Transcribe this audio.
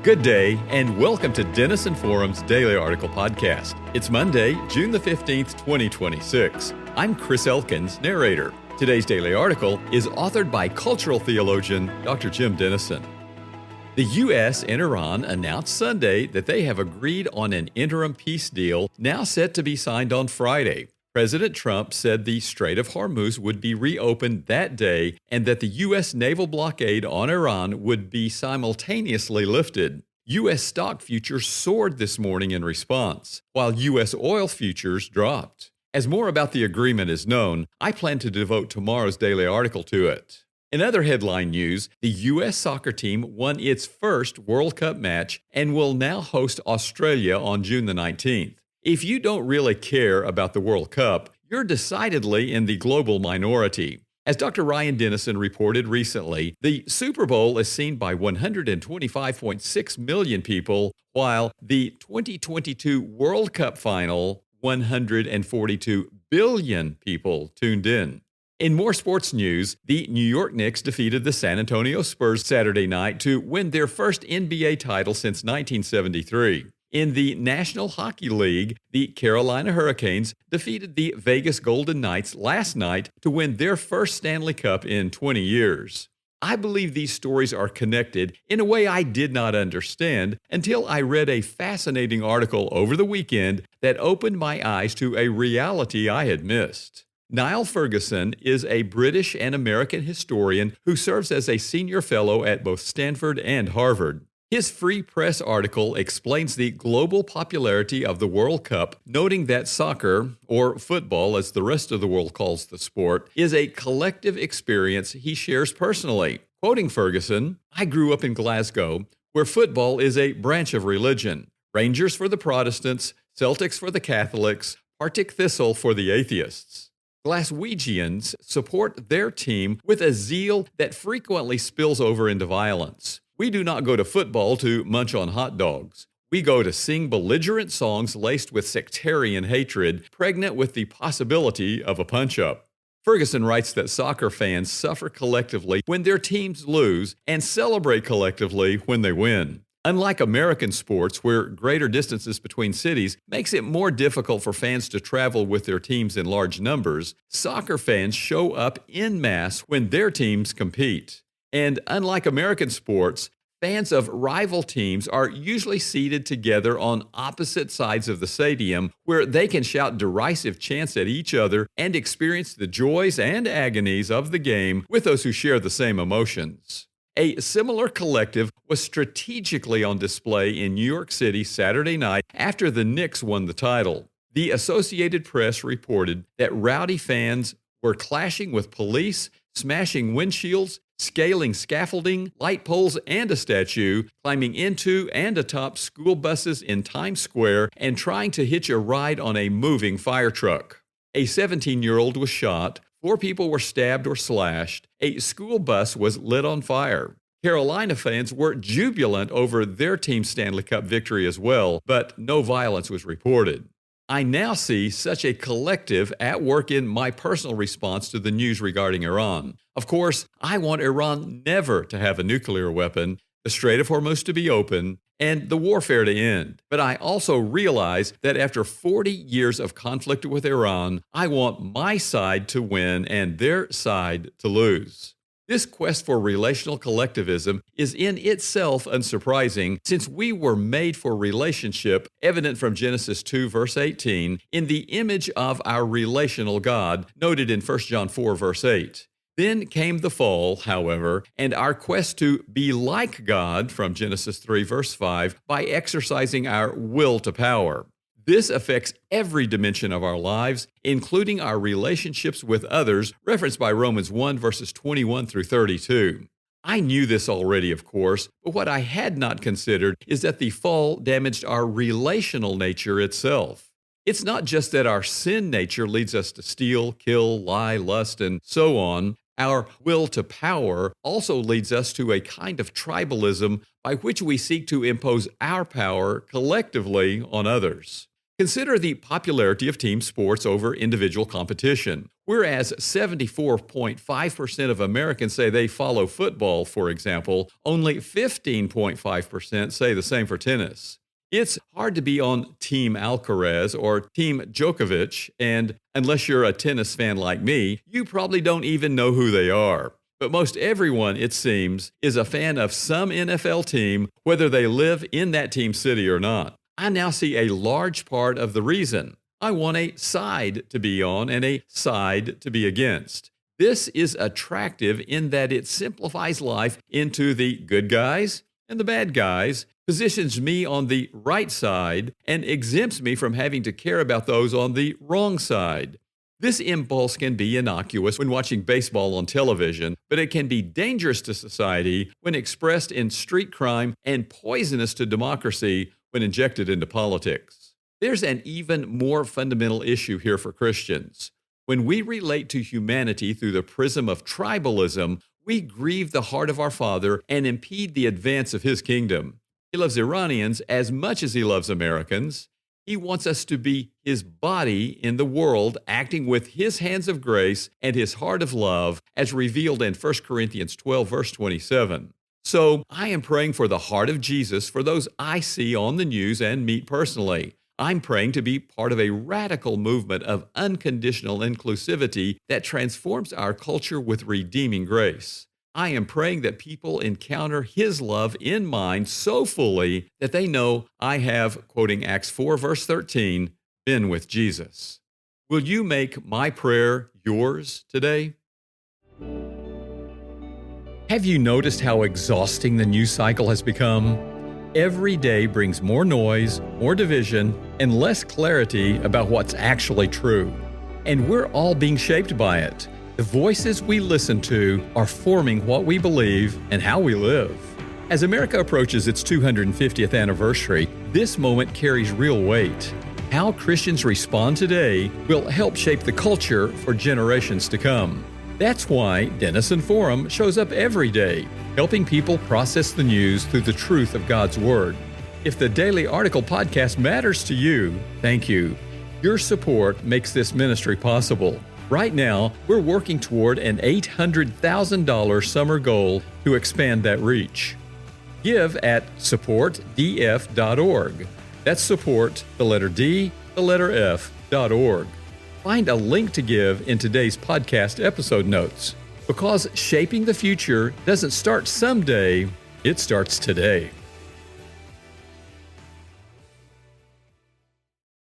Good day, and welcome to Denison Forum's Daily Article Podcast. It's Monday, June the 15th, 2026. I'm Chris Elkins, narrator. Today's daily article is authored by cultural theologian Dr. Jim Denison. The U.S. and Iran announced Sunday that they have agreed on an interim peace deal now set to be signed on Friday. President Trump said the Strait of Hormuz would be reopened that day and that the U.S. naval blockade on Iran would be simultaneously lifted. U.S. stock futures soared this morning in response, while U.S. oil futures dropped. As more about the agreement is known, I plan to devote tomorrow's daily article to it. In other headline news, the U.S. soccer team won its first World Cup match and will now host Australia on June the 19th. If you don't really care about the World Cup, you're decidedly in the global minority. As Dr. Ryan Dennison reported recently, the Super Bowl is seen by 125.6 million people, while the 2022 World Cup final, 142 billion people tuned in. In more sports news, the New York Knicks defeated the San Antonio Spurs Saturday night to win their first NBA title since 1973. In the National Hockey League, the Carolina Hurricanes defeated the Vegas Golden Knights last night to win their first Stanley Cup in 20 years. I believe these stories are connected in a way I did not understand until I read a fascinating article over the weekend that opened my eyes to a reality I had missed. Niall Ferguson is a British and American historian who serves as a senior fellow at both Stanford and Harvard. His Free Press article explains the global popularity of the World Cup, noting that soccer, or football as the rest of the world calls the sport, is a collective experience he shares personally. Quoting Ferguson, "I grew up in Glasgow, where football is a branch of religion. Rangers for the Protestants, Celtics for the Catholics, Partick Thistle for the atheists. Glaswegians support their team with a zeal that frequently spills over into violence. We do not go to football to munch on hot dogs. We go to sing belligerent songs laced with sectarian hatred, pregnant with the possibility of a punch-up." Ferguson writes that soccer fans suffer collectively when their teams lose and celebrate collectively when they win. Unlike American sports, where greater distances between cities makes it more difficult for fans to travel with their teams in large numbers, soccer fans show up en masse when their teams compete. And unlike American sports, fans of rival teams are usually seated together on opposite sides of the stadium where they can shout derisive chants at each other and experience the joys and agonies of the game with those who share the same emotions. A similar collective was strategically on display in New York City Saturday night after the Knicks won the title. The Associated Press reported that rowdy fans were clashing with police, smashing windshields, scaling scaffolding, light poles, and a statue, climbing into and atop school buses in Times Square, and trying to hitch a ride on a moving fire truck. A 17-year-old was shot, 4 people were stabbed or slashed, a school bus was lit on fire. Carolina fans were jubilant over their team's Stanley Cup victory as well, but no violence was reported. I now see such a collective at work in my personal response to the news regarding Iran. Of course, I want Iran never to have a nuclear weapon, the Strait of Hormuz to be open, and the warfare to end. But I also realize that after 40 years of conflict with Iran, I want my side to win and their side to lose. This quest for relational collectivism is in itself unsurprising, since we were made for relationship, evident from Genesis 2, verse 18, in the image of our relational God, noted in 1 John 4, verse 8. Then came the fall, however, and our quest to be like God, from Genesis 3, verse 5, by exercising our will to power. This affects every dimension of our lives, including our relationships with others, referenced by Romans 1, verses 21 through 32. I knew this already, of course, but what I had not considered is that the fall damaged our relational nature itself. It's not just that our sin nature leads us to steal, kill, lie, lust, and so on. Our will to power also leads us to a kind of tribalism by which we seek to impose our power collectively on others. Consider the popularity of team sports over individual competition, Whereas 74.5% of Americans say they follow football, for example, only 15.5% say the same for tennis. It's hard to be on Team Alcaraz or Team Djokovic, and unless you're a tennis fan like me, you probably don't even know who they are. But most everyone, it seems, is a fan of some NFL team, whether they live in that team city or not. I now see a large part of the reason. I want a side to be on and a side to be against. This is attractive in that it simplifies life into the good guys and the bad guys, positions me on the right side, and exempts me from having to care about those on the wrong side. This impulse can be innocuous when watching baseball on television, but it can be dangerous to society when expressed in street crime and poisonous to democracy when injected into politics. There's an even more fundamental issue here for Christians. When we relate to humanity through the prism of tribalism, we grieve the heart of our Father and impede the advance of His kingdom. He loves Iranians as much as He loves Americans. He wants us to be His body in the world, acting with His hands of grace and His heart of love, as revealed in 1 Corinthians 12, verse 27. So I am praying for the heart of Jesus for those I see on the news and meet personally. I'm praying to be part of a radical movement of unconditional inclusivity that transforms our culture with redeeming grace. I am praying that people encounter His love in mine so fully that they know I have, quoting Acts 4, verse 13, been with Jesus. Will you make my prayer yours today? Have you noticed how exhausting the news cycle has become? Every day brings more noise, more division, and less clarity about what's actually true. And we're all being shaped by it. The voices we listen to are forming what we believe and how we live. As America approaches its 250th anniversary, this moment carries real weight. How Christians respond today will help shape the culture for generations to come. That's why Denison Forum shows up every day, helping people process the news through the truth of God's Word. If the Daily Article podcast matters to you, thank you. Your support makes this ministry possible. Right now, we're working toward an $800,000 summer goal to expand that reach. Give at supportdf.org. That's support, the letter D, the letter F.org. Find a link to give in today's podcast episode notes. Because shaping the future doesn't start someday, it starts today.